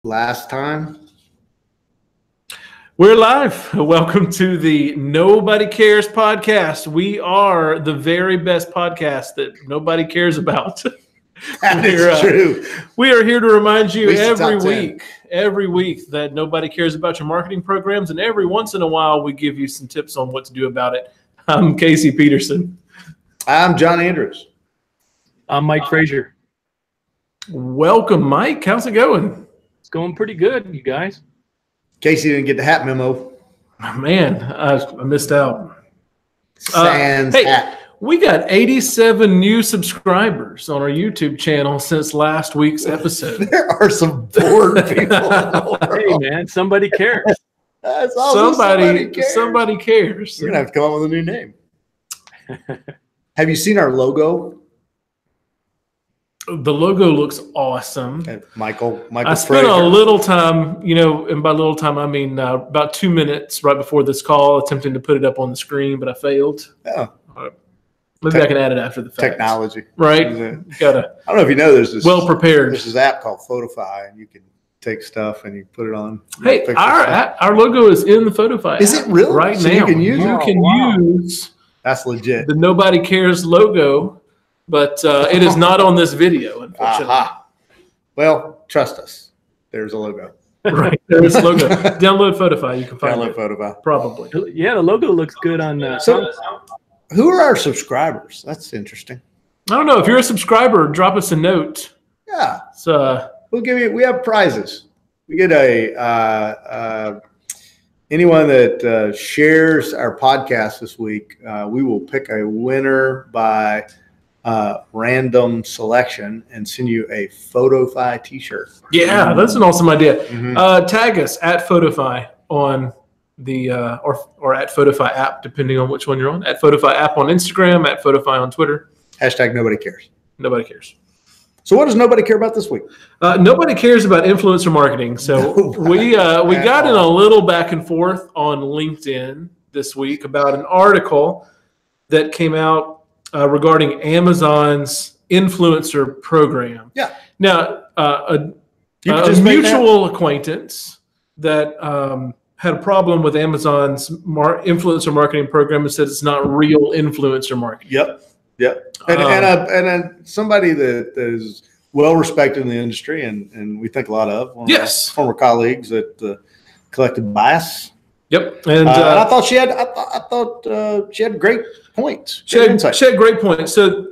Last time. We're live. Welcome to the Nobody Cares podcast. We are the very best podcast that nobody cares about. That is true. We are here to remind you every week that nobody cares about your marketing programs, and every once in a while we give you some tips on what to do about it. I'm Casey Peterson. I'm John Andrews. I'm Mike Frazier. Welcome, Mike. How's it going? It's going pretty good, you guys. Casey didn't get the hat memo. Man, I missed out. Sans hat. We got 87 new subscribers on our YouTube channel since last week's episode. There are some bored people. Hey, man, somebody cares. That's somebody cares. Somebody cares. You're going to have to come up with a new name. Have you seen our logo? The logo looks awesome. Michael I spent a little time, and by little time, I mean about 2 minutes right before this call attempting to put it up on the screen, but I failed. Oh. Maybe I can add it after the fact. Technology. Right? I don't know if you know there's this. Well prepared. There's this app called Photofy, and you can take stuff and you put it on. Hey, our logo is in the Photofy Is app it really? right so now. You can use it? You can use That's legit. the Nobody Cares logo, but it is not on this video, unfortunately. Aha. Well, trust us. There's a logo. Right. There's a logo. Download Photofy. You can find it. Photofy. Probably. Yeah, the logo looks good on. So, who are our subscribers? That's interesting. I don't know. If you're a subscriber, drop us a note. Yeah. So we'll give you. We have prizes. We get anyone that shares our podcast this week. We will pick a winner by random selection and send you a Photofy T-shirt. Yeah, that's an awesome idea. Mm-hmm. Tag us at Photofy on the or at Photofy app, depending on which one you're on. At Photofy app on Instagram, at Photofy on Twitter. Hashtag nobody cares. Nobody cares. So what does nobody care about this week? Nobody cares about influencer marketing. So we got in a little back and forth on LinkedIn this week about an article that came out regarding Amazon's influencer program. Yeah. Now, a mutual acquaintance that had a problem with Amazon's influencer marketing program and said it's not real influencer marketing. Yep. And somebody that is well respected in the industry and we think a lot of. One of our former colleagues at Collective Bias. Yep. And I thought she had great points. She had great points. So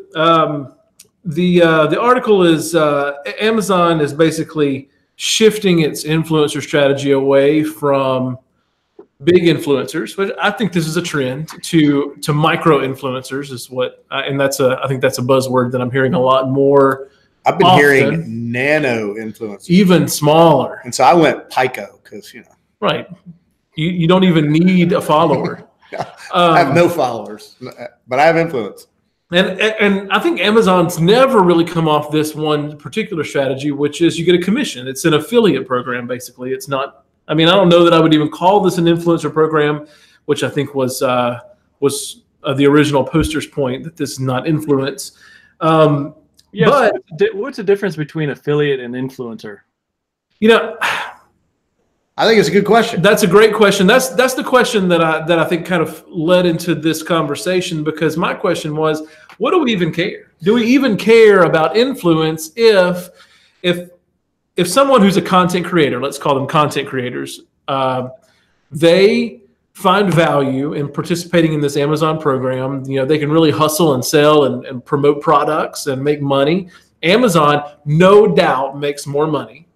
the article is Amazon is basically shifting its influencer strategy away from big influencers, but I think this is a trend to micro influencers is what, and I think that's a buzzword that I'm hearing a lot more. I've been hearing nano influencers, even smaller. And so I went Pico because right, you don't even need a follower. I have no followers, but I have influence. And I think Amazon's never really come off this one particular strategy, which is you get a commission. It's an affiliate program, basically. It's not. I mean, I don't know that I would even call this an influencer program, which I think was the original poster's point that this is not influence. But what's the difference between affiliate and influencer? I think it's a good question. That's a great question. That's the question that I think kind of led into this conversation, because my question was, what do we even care? Do we even care about influence if someone who's a content creator, let's call them content creators, they find value in participating in this Amazon program, they can really hustle and sell and promote products and make money. Amazon, no doubt, makes more money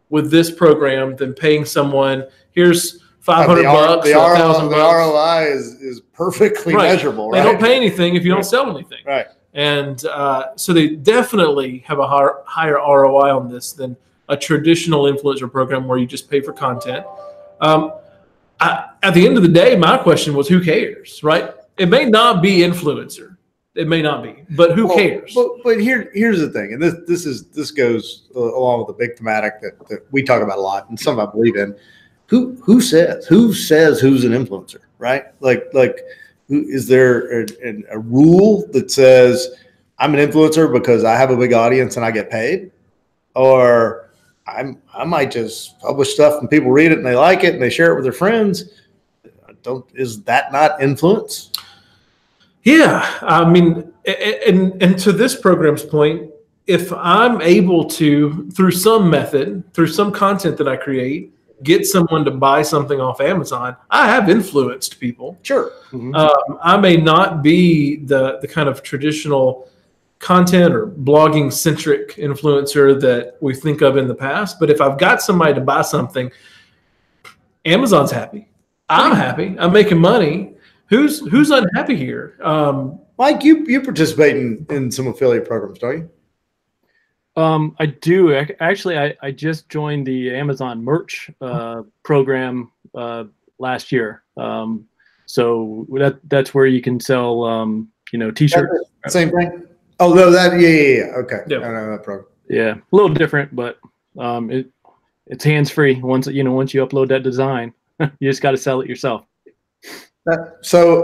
with this program than paying someone, here's $500 bucks, $1,000. The ROI is perfectly measurable, right? They don't pay anything if you don't sell anything. Right. And so they definitely have a higher ROI on this than a traditional influencer program where you just pay for content. At the end of the day, my question was, who cares, right? It may not be influencer. It may not be, but who cares? But here's the thing, and this goes along with the big thematic that we talk about a lot, and some I believe in. Who says who's an influencer, right? Like is there a rule that says I'm an influencer because I have a big audience and I get paid, or I might just publish stuff and people read it and they like it and they share it with their friends. Is that not influence? Yeah, I mean, and to this program's point, if I'm able to, through some method, through some content that I create, get someone to buy something off Amazon, I have influenced people. Sure. I may not be the kind of traditional content or blogging centric influencer that we think of in the past, but if I've got somebody to buy something, Amazon's happy. I'm happy. I'm making money. Who's unhappy here? Mike, you participate in some affiliate programs, don't you? I do. Actually, I just joined the Amazon merch program last year. So that's where you can sell, T-shirts. Same thing. Oh no, yeah. Okay. Yeah. I know that program. Yeah, a little different, but it's hands free. Once you upload that design, you just got to sell it yourself. So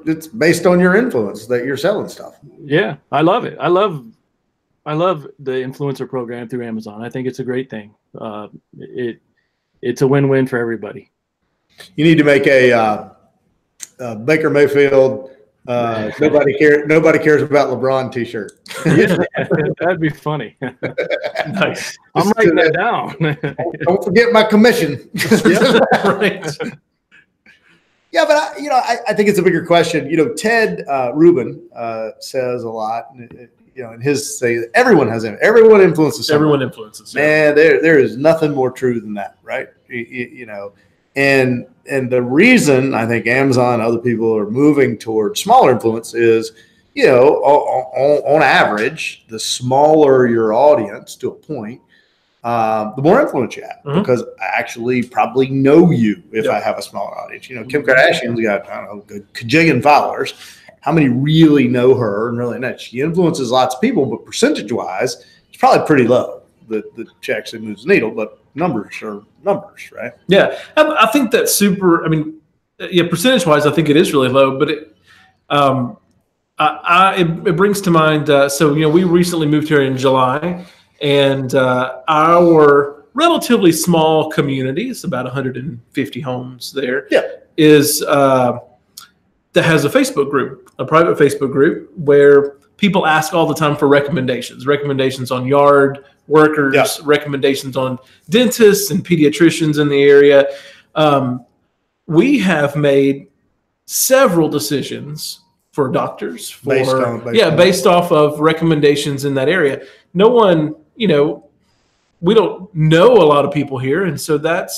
it's based on your influence that you're selling stuff. Yeah, I love it. I love the influencer program through Amazon. I think it's a great thing. It's a win-win for everybody. You need to make a Baker Mayfield. Nobody cares about LeBron T-shirt. Yeah, that'd be funny. Nice. I'm writing that down. Don't forget my commission. Yeah, right. Yeah, but I think it's a bigger question. Ted Rubin says a lot. In his say, everyone influences someone. Everyone influences. Man, there is nothing more true than that, right? And the reason I think Amazon and other people are moving towards smaller influence is, on average, the smaller your audience to a point, the more influence you have, because I actually probably know you if I have a smaller audience. Kim Kardashian's got, I don't know, a kajillion followers. How many really know her and really know? She influences lots of people, but percentage-wise, it's probably pretty low that she actually moves the needle, but numbers are numbers, right? Yeah, I think that's super. I mean, percentage-wise, I think it is really low, but it brings to mind. So we recently moved here in July, and our relatively small community, it's about 150 homes there. Yeah, is that has a Facebook group, a private Facebook group where people ask all the time for recommendations on yard workers, recommendations on dentists and pediatricians in the area. We have made several decisions for doctors based off of recommendations in that area. No one, we don't know a lot of people here, and so that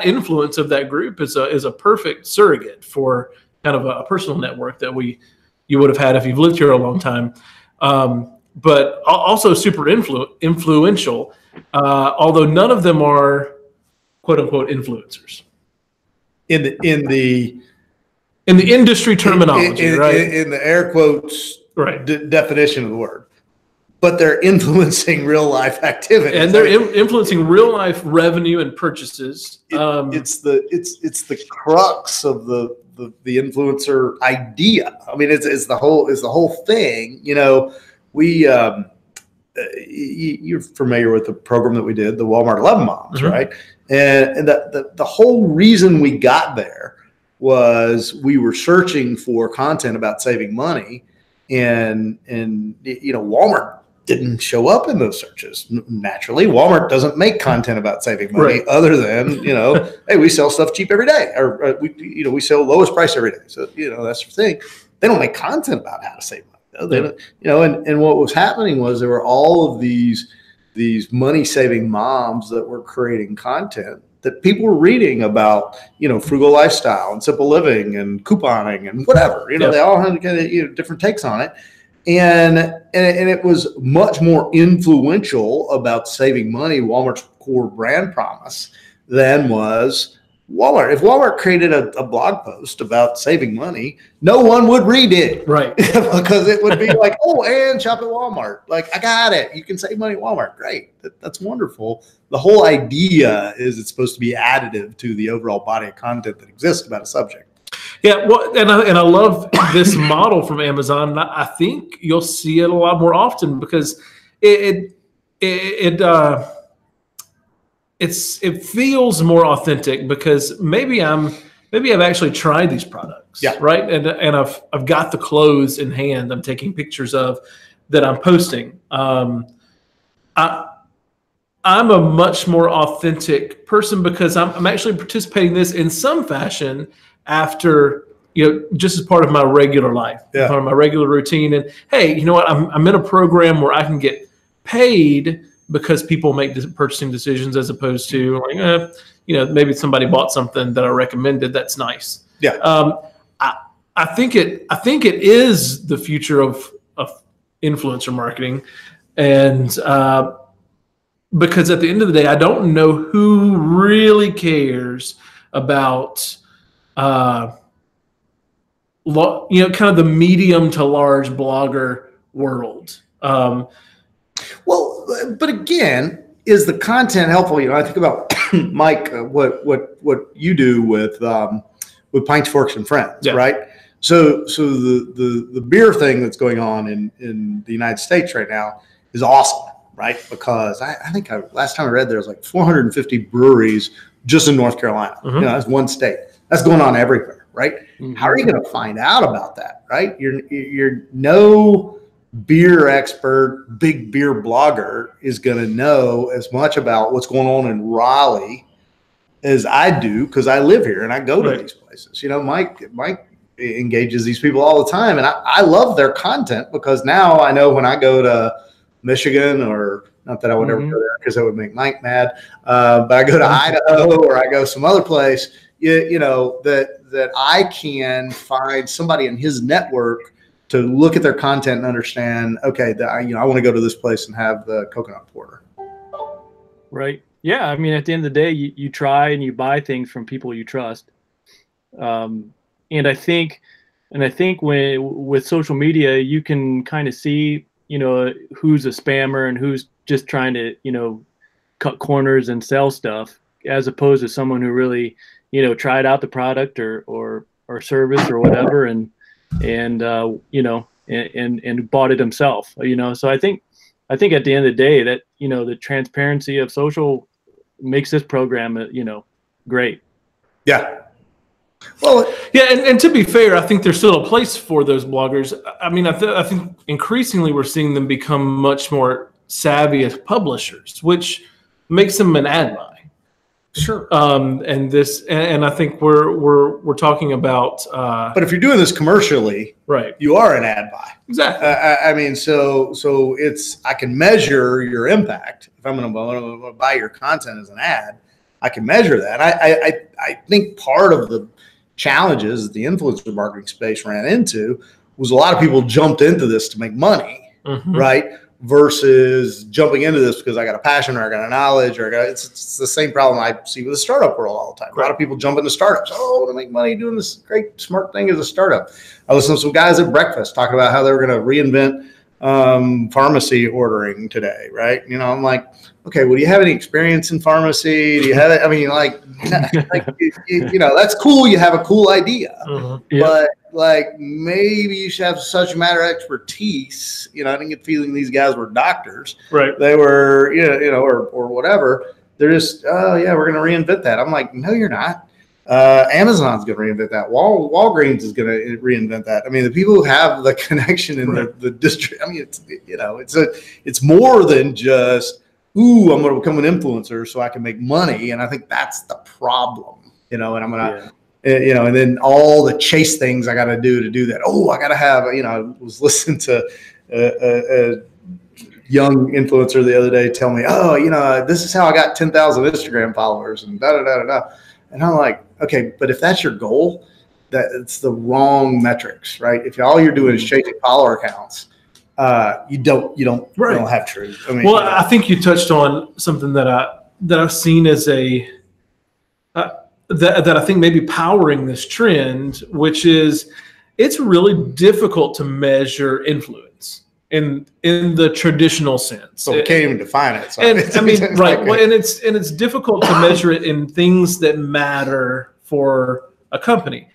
influence of that group is a perfect surrogate for kind of a personal network that you would have had if you've lived here a long time, but also super influential, although none of them are quote unquote influencers in the industry terminology, right? In the air quotes, right? Definition of the word. But they're influencing real life activity, and they're influencing real life revenue and purchases. It's the crux of the influencer idea. I mean, it's the whole thing. You're familiar with the program that we did, the Walmart 11 Moms, right? And the whole reason we got there was we were searching for content about saving money, and Walmart didn't show up in those searches. Naturally, Walmart doesn't make content about saving money other than, hey, we sell stuff cheap every day, or we sell lowest price every day. So, that's the thing. They don't make content about how to save money. They don't, and what was happening was there were all of these money saving moms that were creating content that people were reading about, frugal lifestyle and simple living and couponing and whatever, they all had kind of, different takes on it. And it was much more influential about saving money, Walmart's core brand promise, than was Walmart. If Walmart created a blog post about saving money, no one would read it. Right. Because it would be like, oh, and shop at Walmart. Like, I got it. You can save money at Walmart. Great. That's wonderful. The whole idea is it's supposed to be additive to the overall body of content that exists about a subject. Yeah, well, and I love this model from Amazon. I think you'll see it a lot more often because it it feels more authentic because maybe I've actually tried these products, Yeah. right? And I've got the clothes in hand. I'm taking pictures of that I'm posting. I'm a much more authentic person because I'm actually participating in this in some fashion after, just as part of my regular life, Yeah. part of my regular routine. And hey, you know what? I'm in a program where I can get paid because people make purchasing decisions as opposed to like, maybe somebody bought something that I recommended. That's nice. Yeah. I think it is the future of influencer marketing, and because at the end of the day, I don't know who really cares about, kind of the medium to large blogger world. Well, but again, is the content helpful? I think about Mike, what you do with Pints, Forks, and Friends, Yeah. right? So the beer thing that's going on in the United States right now is awesome, right? Because I think last time I read there's like 450 breweries just in North Carolina. Mm-hmm. That's one state. That's going on everywhere, right? Mm-hmm. How are you going to find out about that, right? You're no beer expert, big beer blogger is going to know as much about what's going on in Raleigh as I do because I live here and I go to Right. these places. Mike engages these people all the time, and I love their content because now I know when I go to Michigan, or not that I would ever go there because that would make Mike mad, but I go to Idaho or I go some other place, that I can find somebody in his network to look at their content and understand, okay, I want to go to this place and have the coconut porter. Right. Yeah. I mean, at the end of the day, you try and you buy things from people you trust. And I think with social media, you can kind of see, who's a spammer and who's just trying to, cut corners and sell stuff, as opposed to someone who really, tried out the product or service or whatever and bought it himself. So I think at the end of the day that, the transparency of social makes this program, great. Yeah. Well, yeah, and to be fair, I think there's still a place for those bloggers. I mean, I think increasingly we're seeing them become much more savvy as publishers, which makes them an ad buy. sure. And I think we're talking about. But if you're doing this commercially, right, you are an ad buy. Exactly. I mean, so I can measure your impact. If I'm going to buy your content as an ad, I can measure that. I think part of the challenges the influencer marketing space ran into was a lot of people jumped into this to make money, right? Versus jumping into this because I got a passion or I got a knowledge or it's the same problem I see with the startup world all the time. A lot of people jump into startups. Oh, to make money doing this great smart thing as a startup. I listened to some guys at breakfast talking about how they were going to reinvent pharmacy ordering today, right? I'm like, okay, well, do you have any experience in pharmacy? Do you have it? I mean, that's cool. You have a cool idea, but maybe you should have such matter expertise. I didn't get the feeling these guys were doctors. Right. They were, or whatever. They're just, oh yeah, we're going to reinvent that. I'm like, no, you're not. Amazon's going to reinvent that. Walgreens is going to reinvent that. I mean, the people who have the connection in the district. I mean, it's more than just, ooh, I'm going to become an influencer so I can make money. And I think that's the problem, and I'm going to, and then all the chase things I got to do that. Oh, I got to have, I was listening to a young influencer the other day tell me, oh, this is how I got 10,000 Instagram followers and da-da-da-da-da. And I'm like, okay, but if that's your goal, it's the wrong metrics, right? If all you're doing is chasing follower counts, you don't have truth. I mean, I think you touched on something that I've seen as that I think may be powering this trend, which is it's really difficult to measure influence in the traditional sense. So we can't even define it. So and I mean, right. Well, and it's difficult to measure it in things that matter for a company.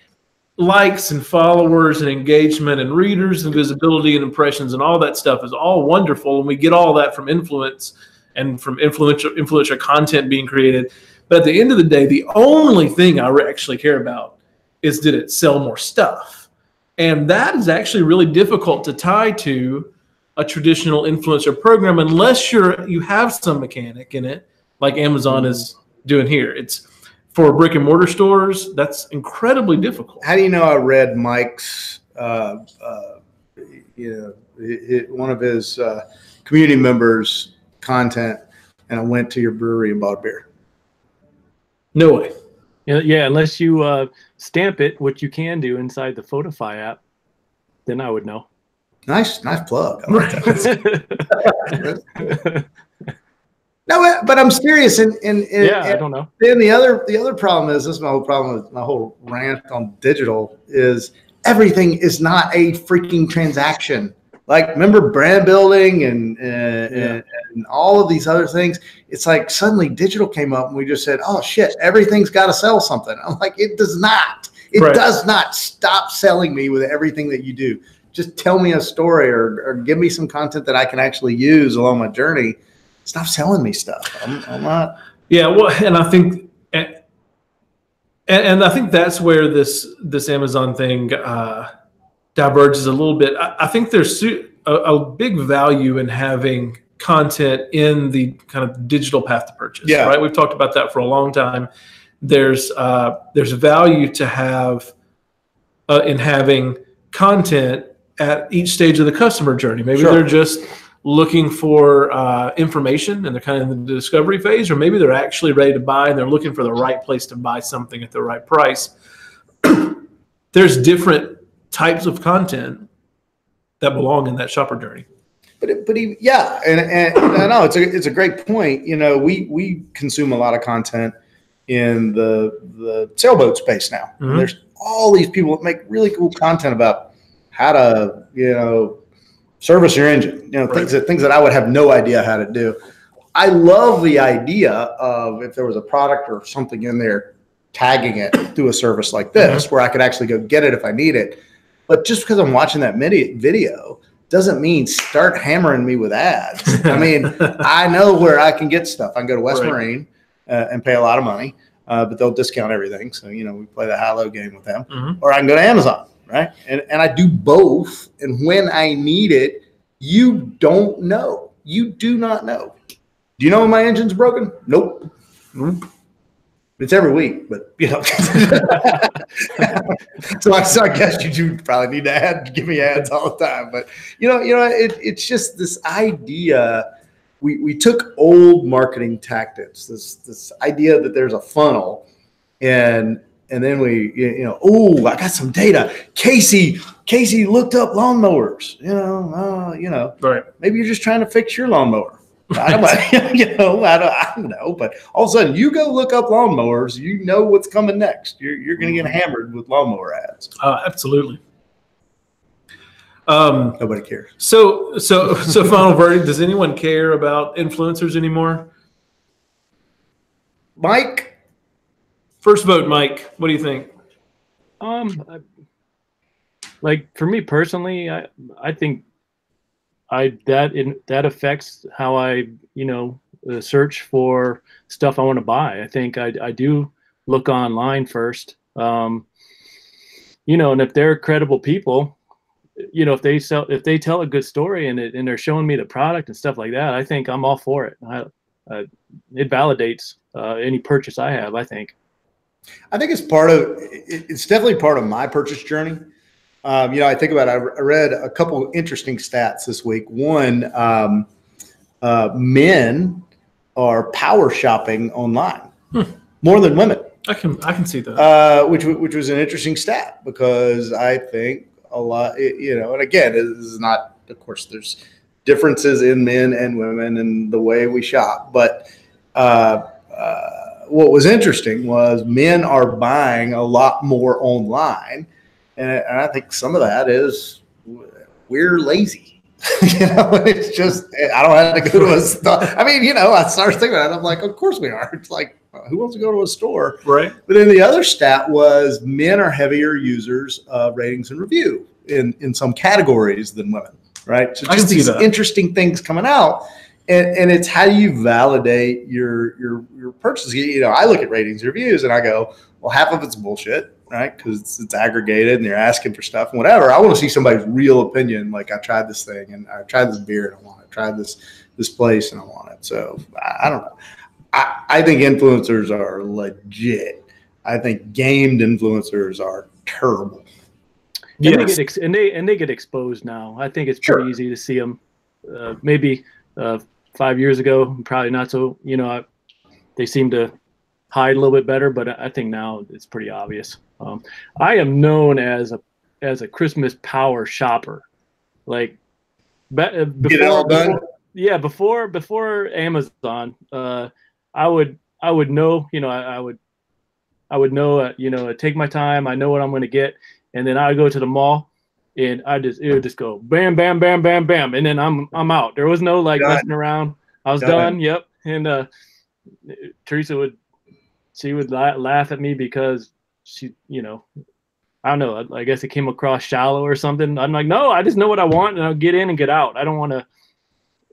Likes and followers and engagement and readers and visibility and impressions and all that stuff is all wonderful. And we get all that from influence and from influential content being created. But at the end of the day, the only thing I actually care about is, did it sell more stuff? And that is actually really difficult to tie to a traditional influencer program unless you have some mechanic in it, like Amazon is doing here. It's for brick and mortar stores, that's incredibly difficult. How do you know I read Mike's, one of his community members' content, and I went to your brewery and bought a beer? No way. Yeah, unless you stamp it, which you can do inside the Photify app, then I would know. Nice plug. I like that. No, but I'm serious. And I don't know. Then the other problem is, this is my whole problem with my whole rant on digital, is everything is not a freaking transaction. Like, remember brand building and all of these other things? It's like suddenly digital came up and we just said, oh shit, everything's got to sell something. I'm like, it does not. It does not. Stop selling me with everything that you do. Just tell me a story or give me some content that I can actually use along my journey. Stop selling me stuff. I'm not. Yeah, well, and I think, and I think that's where this Amazon thing diverges a little bit. I think there's a big value in having content in the kind of digital path to purchase. Yeah. Right. We've talked about that for a long time. There's value to have in having content at each stage of the customer journey. Maybe they're just looking for information and they're kind of in the discovery phase, or maybe they're actually ready to buy and they're looking for the right place to buy something at the right price. There's different types of content that belong in that shopper journey. But and I know it's a great point. You know, we consume a lot of content in the sailboat space now. Mm-hmm. There's all these people that make really cool content about how to, service your engine, things that I would have no idea how to do. I love the idea of, if there was a product or something in there, tagging it through a service like this, where I could actually go get it if I need it. But just because I'm watching that video doesn't mean start hammering me with ads. I mean, I know where I can get stuff. I can go to West Marine and pay a lot of money, but they'll discount everything. So, we play the high-low game with them. Mm-hmm. Or I can go to Amazon. Right. And I do both. And when I need it, you don't know. You do not know. Do you know when my engine's broken? Nope. It's every week, but so I guess you do probably need to give me ads all the time. But it's just this idea. We took old marketing tactics, this idea that there's a funnel, and then I got some data. Casey looked up lawnmowers. Right. Maybe you're just trying to fix your lawnmower. I don't know. But all of a sudden, you go look up lawnmowers. You know what's coming next. You're going to get hammered with lawnmower ads. Absolutely. Nobody cares. So final verdict. Does anyone care about influencers anymore? Mike. First vote, Mike. What do you think? Like, for me personally, I think that affects how I search for stuff I want to buy. I think I do look online first. And if they're credible people, if they tell a good story and they're showing me the product and stuff like that, I think I'm all for it. It validates any purchase I have, I think. I think it's definitely part of my purchase journey. I think about it. I read a couple of interesting stats this week. One, men are power shopping online more than women. I can see that. Which was an interesting stat, because I think a lot, and again, this is not, of course, there's differences in men and women and the way we shop, but what was interesting was men are buying a lot more online. And I think some of that is we're lazy. It's just, I don't have to go to a store. I mean, I started thinking about it. I'm like, of course we are. It's like, who wants to go to a store? Right. But then the other stat was men are heavier users of ratings and review in some categories than women. Right. So just these interesting things coming out. And it's how do you validate your purchase? I look at ratings, reviews, and I go, well, half of it's bullshit, right? Because it's aggregated and they're asking for stuff and whatever. I want to see somebody's real opinion. Like, I tried this thing and I tried this beer and I want it. I tried this place and I want it. So I don't know. I think influencers are legit. I think gamed influencers are terrible. Yeah, and they get exposed now. I think it's pretty easy to see them. Maybe 5 years ago, probably not so. They seem to hide a little bit better, but I think now it's pretty obvious. I am known as a Christmas power shopper. Like before Amazon, I would know. I would know. Take my time. I know what I'm going to get, and then I would go to the mall, and it would just go bam, bam, bam, bam, bam, and then I'm out. There was no messing around. I was done. Yep. And Teresa would laugh at me because she, I don't know. I guess it came across shallow or something. I'm like, no, I just know what I want, and I'll get in and get out. I don't want to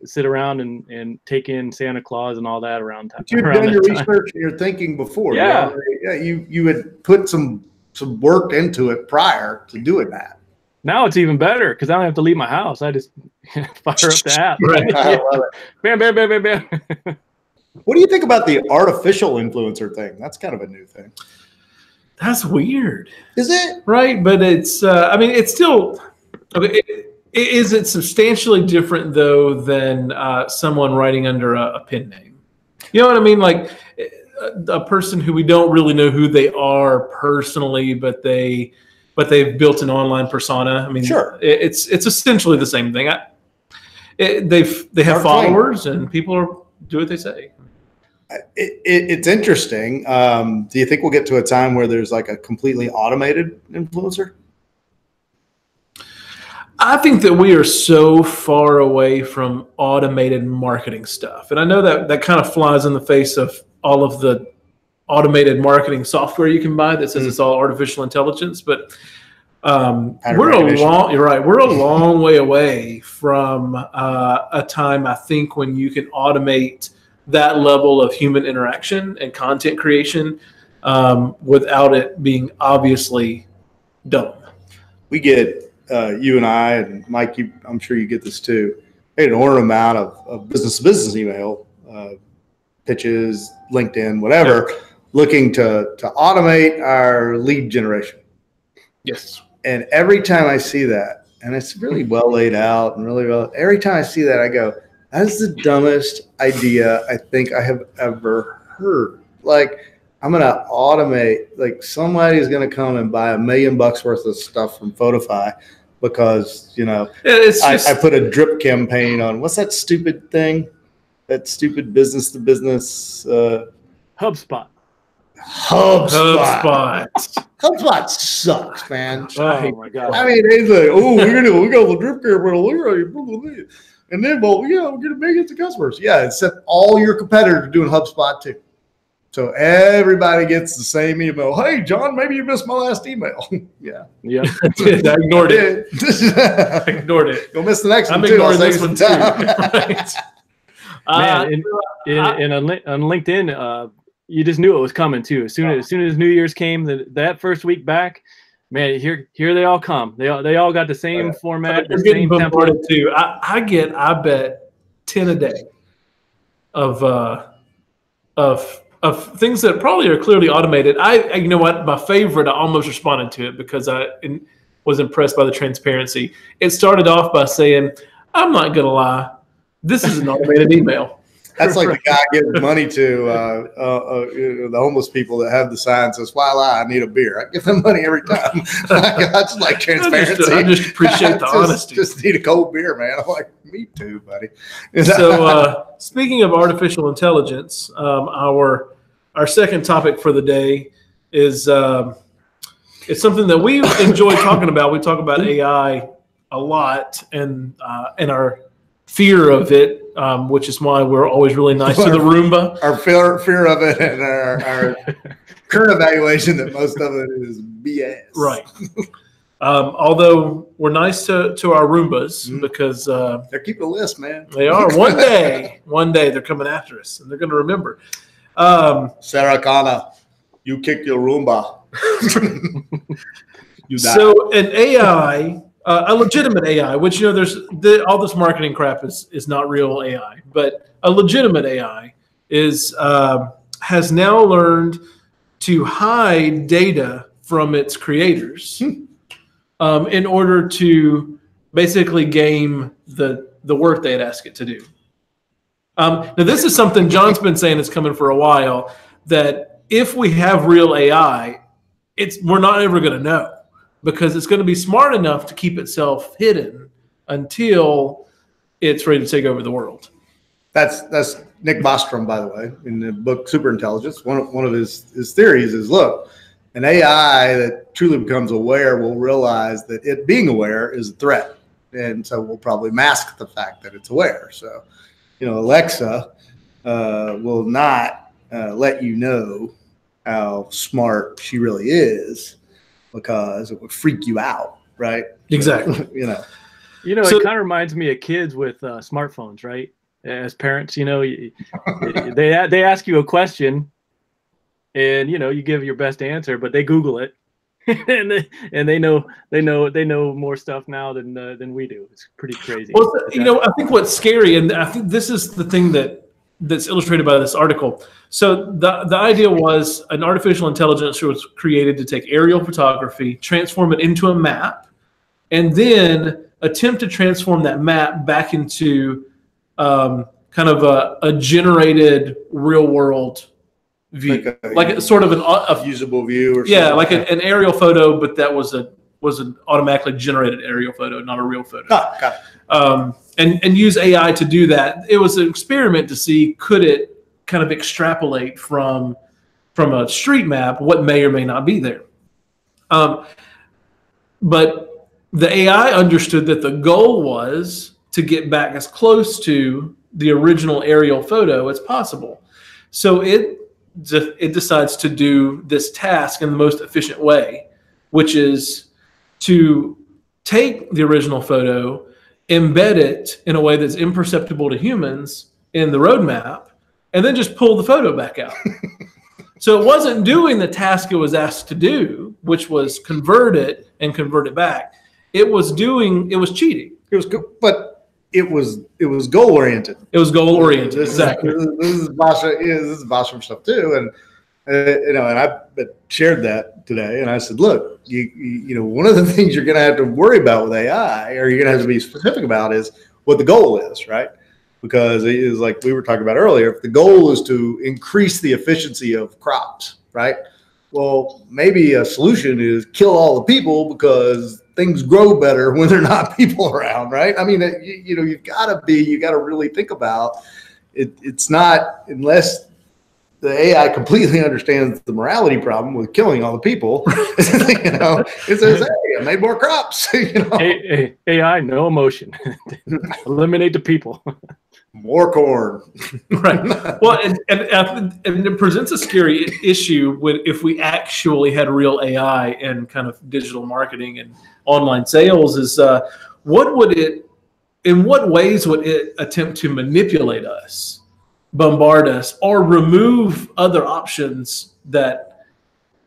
sit around and take in Santa Claus and all that around time. You've done your research and your thinking before. Yeah. You had put some work into it prior to doing that. Now it's even better because I don't have to leave my house. I just fire up the app. Right. I love it. Bam, bam, bam, bam, bam. What do you think about the artificial influencer thing? That's kind of a new thing. That's weird. Is it? Right, but it's it's still is it substantially different though than someone writing under a pen name? You know what I mean? Like a person who we don't really know who they are personally, but they've built an online persona. I mean, sure, it's essentially the same thing. They have followers and people do what they say. It's interesting. Do you think we'll get to a time where there's like a completely automated influencer? I think that we are so far away from automated marketing stuff. And I know that kind of flies in the face of all of the automated marketing software you can buy that says it's all artificial intelligence. But we're a long way away from a time, I think, when you can automate that level of human interaction and content creation without it being obviously dumb. We get you and I and Mike, I'm sure you get this too. An enormous amount of business email, pitches, LinkedIn, whatever, looking to automate our lead generation. Yes. And every time I see that, and it's really well laid out and really well, every time I see that, I go, that is the dumbest idea I think I have ever heard. Like, I'm going to automate, like somebody's going to come and buy $1 million worth of stuff from Photify because, I put a drip campaign on, what's that stupid thing? That stupid business to business. HubSpot. HubSpot sucks, man. Oh my God. I mean, they say, "Oh, we got the drip campaign, and then we're gonna millions of customers." Yeah, except all your competitors are doing HubSpot too. So everybody gets the same email. Hey, John, maybe you missed my last email. Yeah. I ignored it. Ignored it. You'll miss the next one. I'm ignoring this one too. Right. Man, on LinkedIn, you just knew it was coming too. As soon as New Year's came, that first week back, man, here they all come. They all got the same format, the same template too. I bet 10 a day of things that probably are clearly automated. You know what? My favorite, I almost responded to it because I was impressed by the transparency. It started off by saying, I'm not going to lie, this is an automated email. That's like the guy giving money to the homeless people that have the sign says, "Why lie? I need a beer." I give them money every time. I just like transparency. I just appreciate the honesty. Just need a cold beer, man. I'm like, me too, buddy. So speaking of artificial intelligence, our second topic for the day is it's something that we enjoy talking about. We talk about AI a lot and our fear of it, which is why we're always really nice to the Roomba. Our fear of it and our current evaluation that most of it is BS. Right. Although we're nice to our Roombas because they're keeping a list, man. They are. One day they're coming after us, and they're going to remember. Sarah Connor, you kicked your Roomba. You died. So an AI, a legitimate AI, which there's all this marketing crap is not real AI, but a legitimate AI has now learned to hide data from its creators in order to basically game the work they had asked it to do. Now, this is something John's been saying is coming for a while, that if we have real AI, we're not ever going to know, because it's going to be smart enough to keep itself hidden until it's ready to take over the world. That's Nick Bostrom, by the way, in the book Superintelligence. One of his theories is, look, an AI that truly becomes aware will realize that it being aware is a threat. And so we'll probably mask the fact that it's aware. So, Alexa will not let you know how smart she really is, because it would freak you out, right? Exactly. So, it kind of reminds me of kids with smartphones, right? As parents, they ask you a question, and you give your best answer, but they Google it, and they know more stuff now than we do. It's pretty crazy. Well, I think what's scary, and I think this is the thing that's illustrated by this article. So the idea was an artificial intelligence was created to take aerial photography, transform it into a map, and then attempt to transform that map back into kind of a generated real world view, like sort of a usable view, or something. Like an aerial photo, but that was an automatically generated aerial photo, not a real photo. Got it. And use AI to do that. It was an experiment to see, could it kind of extrapolate from a street map what may or may not be there. But the AI understood that the goal was to get back as close to the original aerial photo as possible. So it decides to do this task in the most efficient way, which is to take the original photo, embed it in a way that's imperceptible to humans in the roadmap, and then just pull the photo back out. So it wasn't doing the task it was asked to do, which was convert it and convert it back. It was cheating. It was good, but it was goal oriented. It was goal oriented. Exactly. This is Bostrom stuff too, and and I shared that today, and I said, look, you one of the things you're going to have to worry about with AI, or you're going to have to be specific about, is what the goal is, right? Because it is like we were talking about earlier. If the goal is to increase the efficiency of crops, right? Well, maybe a solution is kill all the people, because things grow better when there are not people around, right? I mean, you've got to really think about it. It's not, unless the AI completely understands the morality problem with killing all the people. It says, hey, I made more crops. AI, no emotion. Eliminate the people. More corn. Right. Well, and it presents a scary issue if we actually had real AI and kind of digital marketing and online sales. Is in what ways would it attempt to manipulate us, bombard us, or remove other options that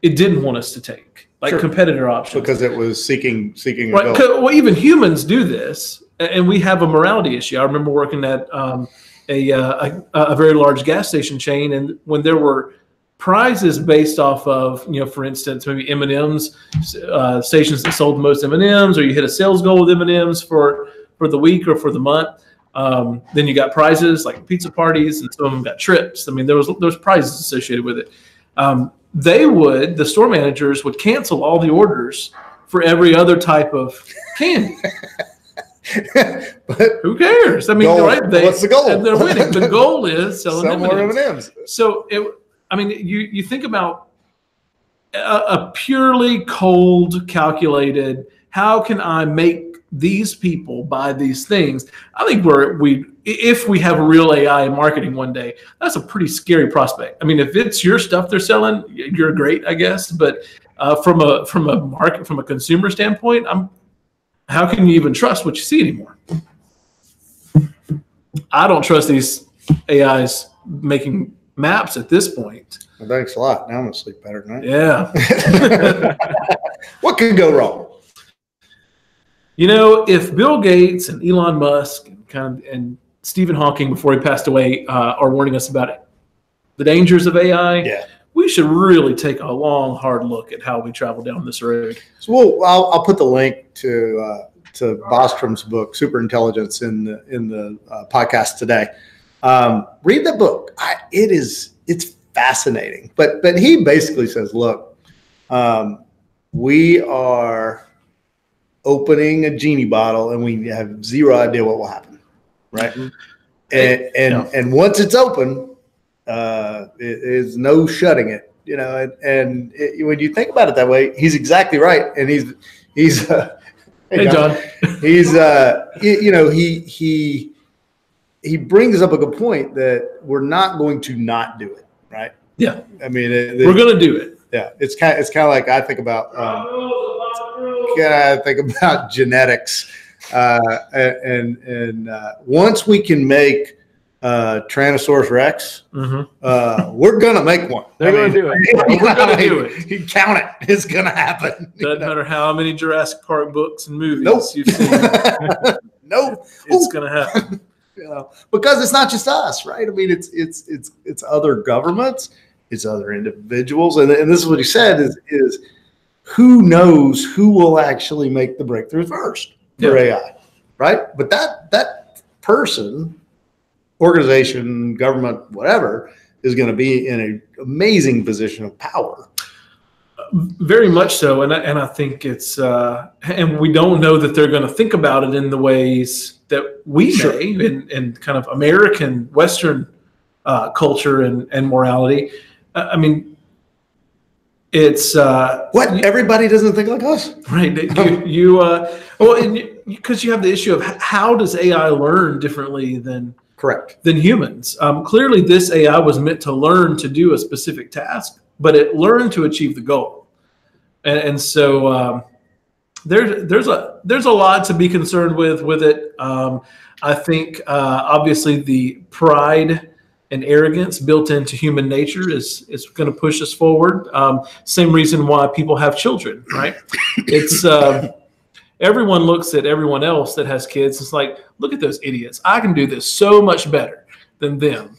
it didn't want us to take, like competitor options? Because it was seeking right. A goal. Well, even humans do this, and we have a morality issue. I remember working at a very large gas station chain, and when there were prizes based off of, for instance, maybe M&Ms, stations that sold the most M&Ms, or you hit a sales goal with M&Ms for the week or for the month. Then you got prizes like pizza parties, and some of them got trips. I mean, there was prizes associated with it. The store managers would cancel all the orders for every other type of candy. But who cares? I mean, right? What's the goal? And they're winning. The goal is selling more M&Ms. So you think about a purely cold, calculated, how can I make these people buy these things? I think if we have a real AI in marketing one day, that's a pretty scary prospect. I mean, if it's your stuff they're selling, you're great, I guess. But From a consumer standpoint, how can you even trust what you see anymore? I don't trust these AIs making maps at this point. Well, thanks a lot. Now I'm gonna sleep better tonight. Yeah. What could go wrong? If Bill Gates and Elon Musk and Stephen Hawking before he passed away are warning us about it, the dangers of AI, we should really take a long, hard look at how we travel down this road. So I'll put the link to Bostrom's book, Superintelligence, in the podcast today. Read the book. It's fascinating. But he basically says, look, we are opening a genie bottle and we have zero idea what will happen, right? And once it's open, it is no shutting it. When you think about it that way, he's exactly right. And he's hey John, he's he brings up a good point that we're not going to not do it, right? Yeah. I mean, we're going to do it. Yeah. It's kind of like I think about genetics, and once we can make Tyrannosaurus Rex, we're gonna make one. They're gonna do it. We're gonna do it. You count it; it's gonna happen. Doesn't matter how many Jurassic Park books and movies you've seen. Nope, it's gonna happen. Because it's not just us, right? I mean, it's other governments, it's other individuals, and this is what he said is who knows who will actually make the breakthrough first for AI, right? But that person, organization, government, whatever, is going to be in an amazing position of power. Very much so, and I think it's and we don't know that they're going to think about it in the ways that we may in kind of American Western culture and morality. I mean, it's everybody doesn't think like us, right? Because you have the issue of how does AI learn differently than humans. Clearly, this AI was meant to learn to do a specific task, but it learned to achieve the goal. And so there's a lot to be concerned with it. I think obviously the pride and arrogance built into human nature is going to push us forward. Same reason why people have children, right? It's everyone looks at everyone else that has kids. It's like, look at those idiots. I can do this so much better than them.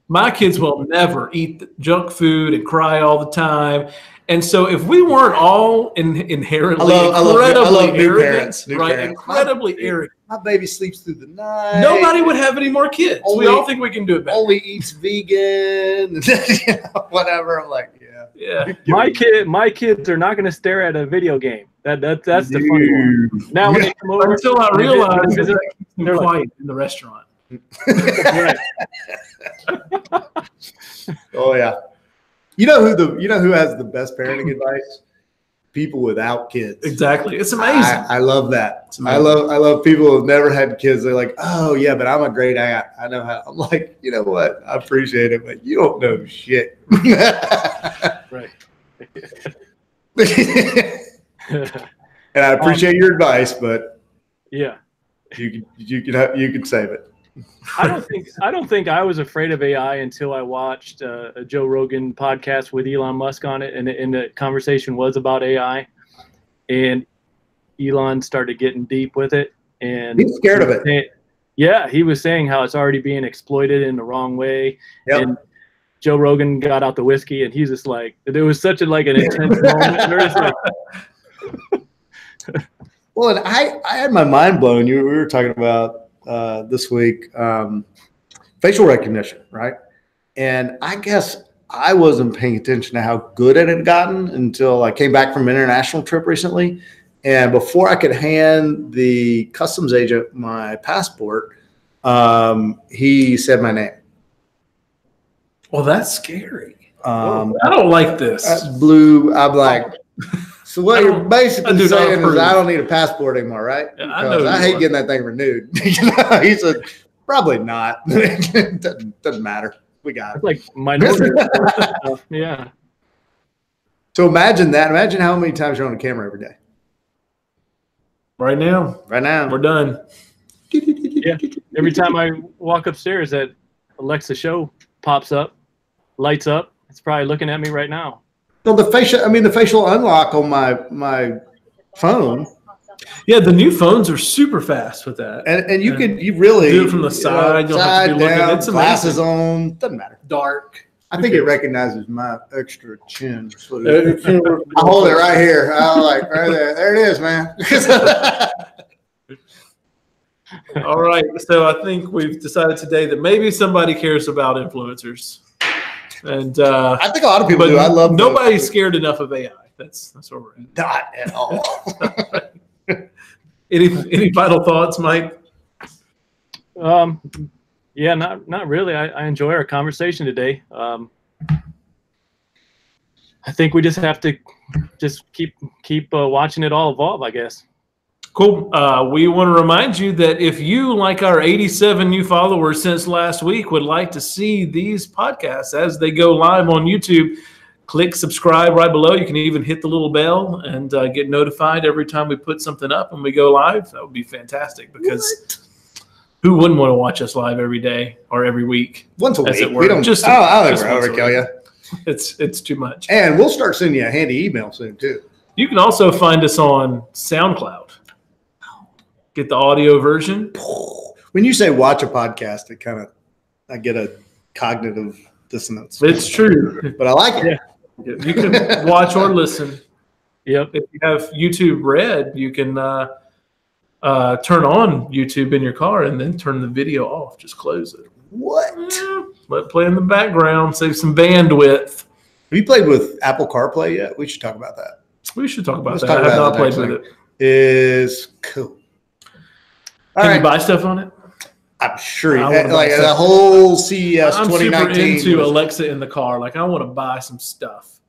My kids will never eat junk food and cry all the time. And so if we weren't all inherently incredibly arrogant, incredibly arrogant. My baby sleeps through the night. Nobody would have any more kids. We all think we can do it better. Only eats vegan, whatever. I'm like, yeah. My kids are not going to stare at a video game. That's the funny one. Now when they come over, until I realize they're quiet in the restaurant. Oh yeah. You know who has the best parenting advice? People without kids. Exactly. It's amazing. I love that. I love people who've never had kids. They're like, oh yeah, but I'm a great aunt. I know how. I'm like, you know what? I appreciate it, but you don't know shit. Right. And I appreciate your advice, but yeah, you can save it. I don't think I was afraid of AI until I watched a Joe Rogan podcast with Elon Musk on it, and the conversation was about AI, and Elon started getting deep with it, and he's scared of it. Yeah, he was saying how it's already being exploited in the wrong way. Yep. And Joe Rogan got out the whiskey, and he's just like, there was such an intense moment. Well, and I had my mind blown. We were talking about this week facial recognition, right? And I guess I wasn't paying attention to how good it had gotten until I came back from an international trip recently. And before I could hand the customs agent my passport, he said my name. Well, that's scary. I don't like this. I'm like, so what you're basically saying is I don't need a passport anymore, right? Yeah, I hate getting that thing renewed. He said, probably not. It doesn't matter. We got it. Like minority stuff. Yeah. So imagine that. Imagine how many times you're on the camera every day. Right now. Right now. We're done. Yeah. Every time I walk upstairs, that Alexa show pops up, lights up. It's probably looking at me right now. So the facial unlock on my phone. Yeah, the new phones are super fast with that. And you really do it from the side. You don't have to be looking. Down, It's glasses amazing. on. Doesn't matter. Dark. I think it recognizes my extra chin. I hold it right here. I like right there. There it is, man. All right. So I think we've decided today that maybe somebody cares about influencers. And I think a lot of people do. I love nobody's scared enough of AI. That's where we're at. Not at all. Any final thoughts, Mike? Yeah, not really. I enjoy our conversation today. I think we just have to keep watching it all evolve, I guess. Cool. We want to remind you that if you, like our 87 new followers since last week, would like to see these podcasts as they go live on YouTube, click subscribe right below. You can even hit the little bell and get notified every time we put something up and we go live. That would be fantastic because who wouldn't want to watch us live every day or every week? Once a week. We don't just. I'll overkill you. It's too much. And we'll start sending you a handy email soon too. You can also find us on SoundCloud. Get the audio version. When you say watch a podcast, I get a cognitive dissonance. It's true, but I like it. Yeah. You can watch or listen. Yep. If you have YouTube Red, you can turn on YouTube in your car and then turn the video off. Just close it. What? Let it play in the background. Save some bandwidth. Have you played with Apple CarPlay yet? We should talk about that. We should talk about that. I have not played with it. Is cool. Can you buy stuff on it? I'm sure like the whole CES 2019. I'm super into Alexa in the car. Like I want to buy some stuff.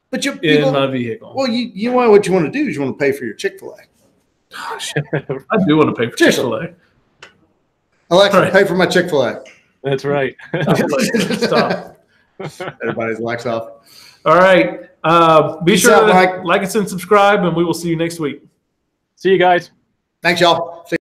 But in my vehicle. Well, you know what you want to do is you want to pay for your Chick-fil-A. I do want to pay for Chick-fil-A. Alexa, pay for my Chick-fil-A. That's right. Stop. Everybody's lights off. All right. Be sure to like us and subscribe, and we will see you next week. See you guys. Thanks, y'all. See you.